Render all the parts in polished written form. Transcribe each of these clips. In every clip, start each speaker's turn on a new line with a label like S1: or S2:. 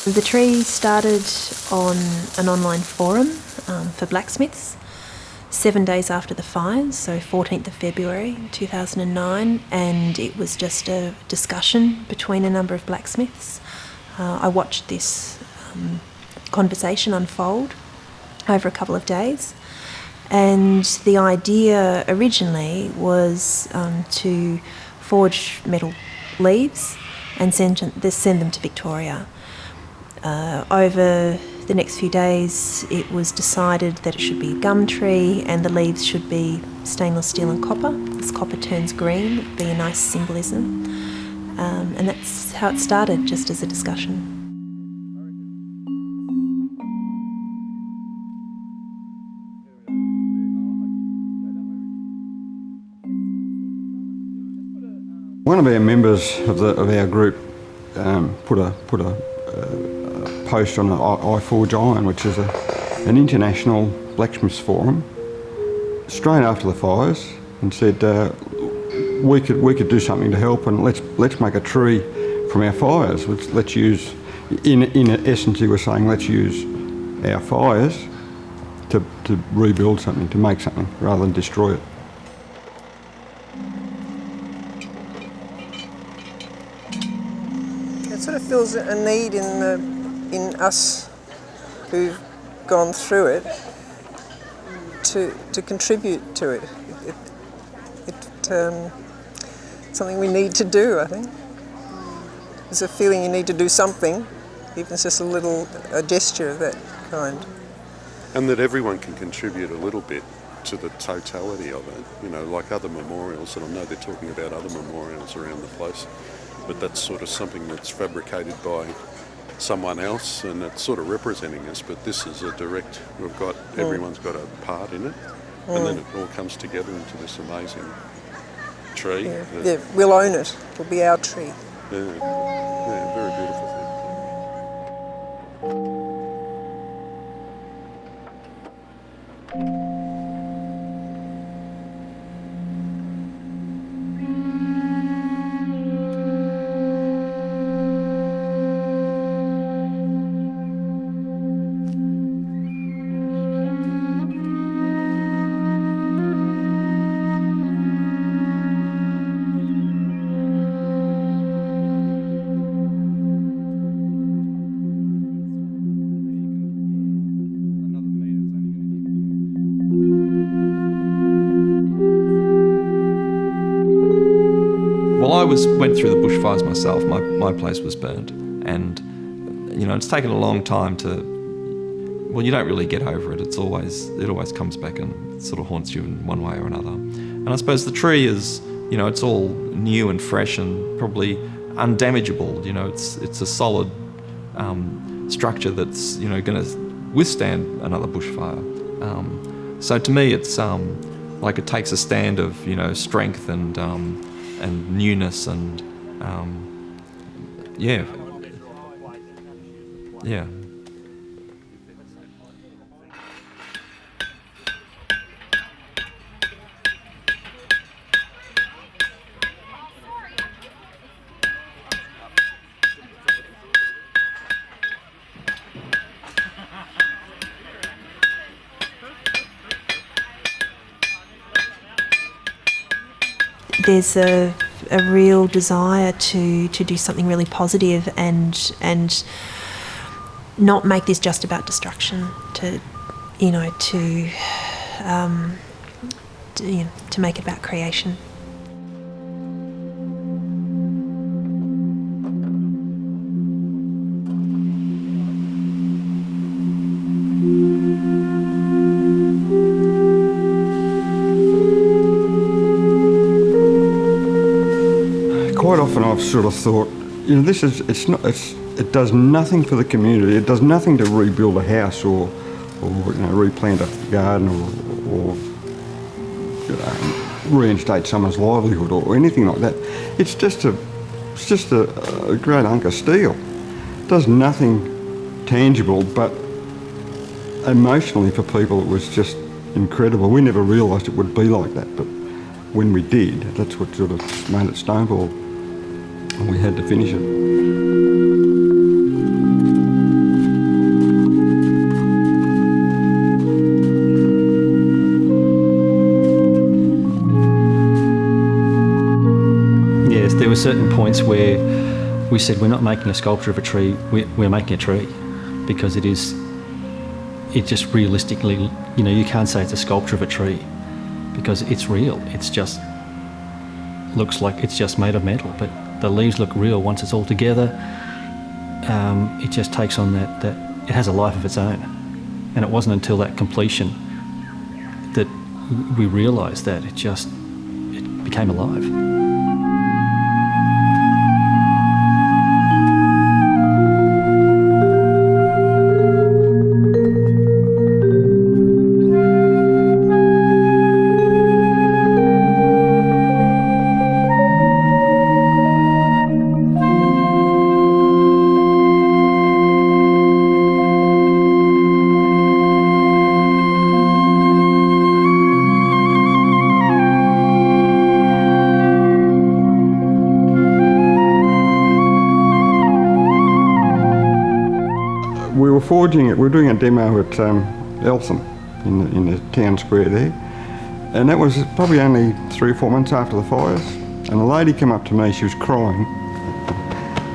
S1: The tree started on an online forum for blacksmiths 7 days after the fires, so 14th of February 2009, and it was just a discussion between a number of blacksmiths. I watched this conversation unfold over a couple of days, and the idea originally was to forge metal leaves and send them to Victoria. Over the next few days, it was decided that it should be a gum tree and the leaves should be stainless steel and copper. As copper turns green, it would be a nice symbolism. And that's how it started, just as a discussion.
S2: One of our members of our group put a post on iForge Iron, which is an international blacksmiths forum, straight after the fires, and said we could do something to help, and let's make a tree from our fires. Let's use, in essence, he was saying, let's use our fires to rebuild something, to make something, rather than destroy it.
S3: It sort of feels a need in us who've gone through it to contribute to it. It's something we need to do, I think. There's a feeling you need to do something, even if it's just a gesture of that kind.
S4: And that everyone can contribute a little bit to the totality of it, you know, like other memorials, and I know they're talking about other memorials around the place, but that's sort of something that's fabricated by someone else and it's sort of representing us, but this is a direct, everyone's got a part in it, and then it all comes together into this amazing tree.
S3: Yeah, we'll own it. It'll be our tree.
S4: Yeah, very beautiful thing.
S5: I went through the bushfires myself. My place was burnt, and you know, it's taken a long time to. Well, you don't really get over it. It always comes back and sort of haunts you in one way or another. And I suppose the tree is, you know, it's all new and fresh and probably undamageable. You know, it's a solid structure that's, you know, going to withstand another bushfire. So to me, it's like it takes a stand of, you know, strength and newness and yeah.
S1: There's a real desire to do something really positive and not make this just about destruction. To make it about creation.
S2: Quite often I've sort of thought, you know, it does nothing for the community. It does nothing to rebuild a house or you know, replant a garden or you know, reinstate someone's livelihood or anything like that. It's just a great hunk of steel. It does nothing tangible, but emotionally for people it was just incredible. We never realised it would be like that, but when we did, that's what sort of made it snowball. And we had to finish it.
S6: were certain points where we said we're not making a sculpture of a tree, we're making a tree, because it just realistically, you can't say it's a sculpture of a tree because it's real. It's just looks like it's just made of metal, but the leaves look real once it's all together. It just takes on that it has a life of its own. And it wasn't until that completion that we realised that it became alive.
S2: We were forging it. We were doing a demo at Eltham in the town square there, and that was probably only 3 or 4 months after the fires. And a lady came up to me. She was crying,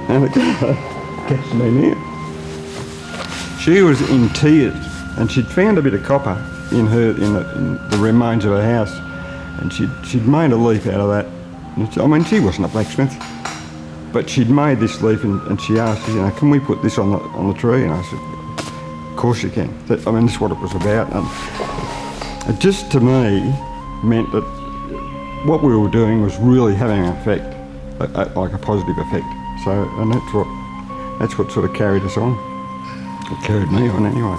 S2: and it catches me now. She was in tears, and she'd found a bit of copper in the remains of her house, and she'd made a leaf out of that. I mean, she wasn't a blacksmith, but she'd made this leaf, and she asked, can we put this on the tree? And I said, of course you can. This is what it was about. And it just, to me, meant that what we were doing was really having an effect, like a positive effect. So, and that's what sort of carried us on. It carried me on anyway.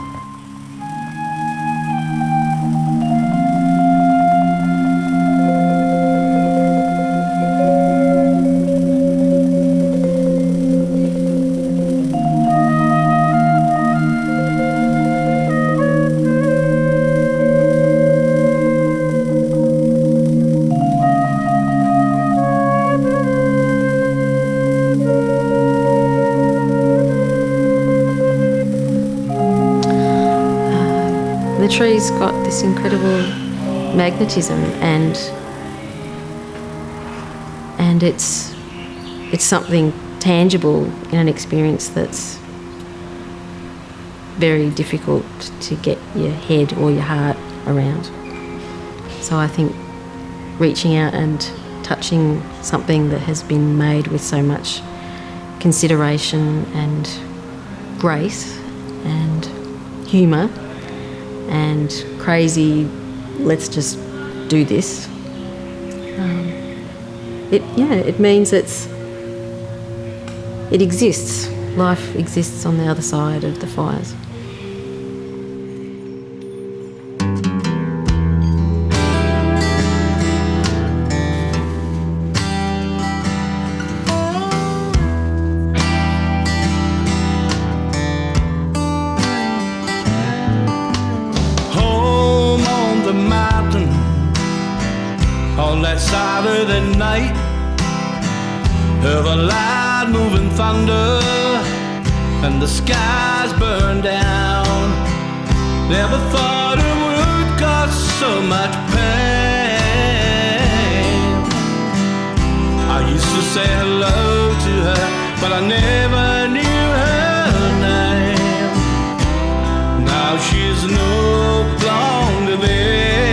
S7: The tree's got this incredible magnetism, and it's something tangible in an experience that's very difficult to get your head or your heart around. So I think reaching out and touching something that has been made with so much consideration and grace and humour and crazy, let's just do this. It means it exists. Life exists on the other side of the fires.
S8: On that Saturday night, of a loud moving thunder, and the skies burned down. Never thought it would cause so much pain. I used to say hello to her, but I never knew her name. Now she's no longer there.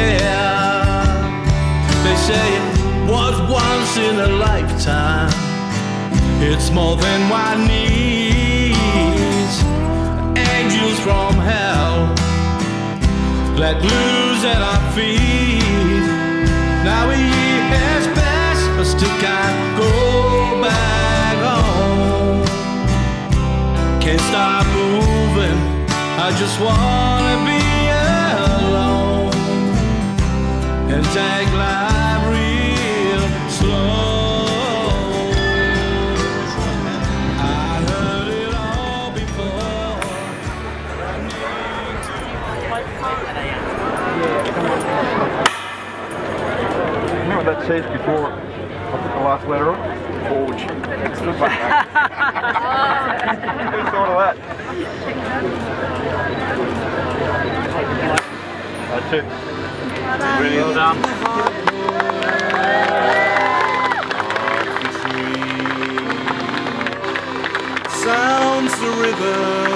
S8: They say it was once in a lifetime. It's more than one needs. Angels from hell, let loose at our feet. Now a year has passed, but still can't go back home. Can't stop moving, I just wanna be alone and take life real slow. I heard it all before.
S2: Remember what that says before I put the last letter on? Forge. Excellent. Who thought of that? That's it. Really well done.
S8: river.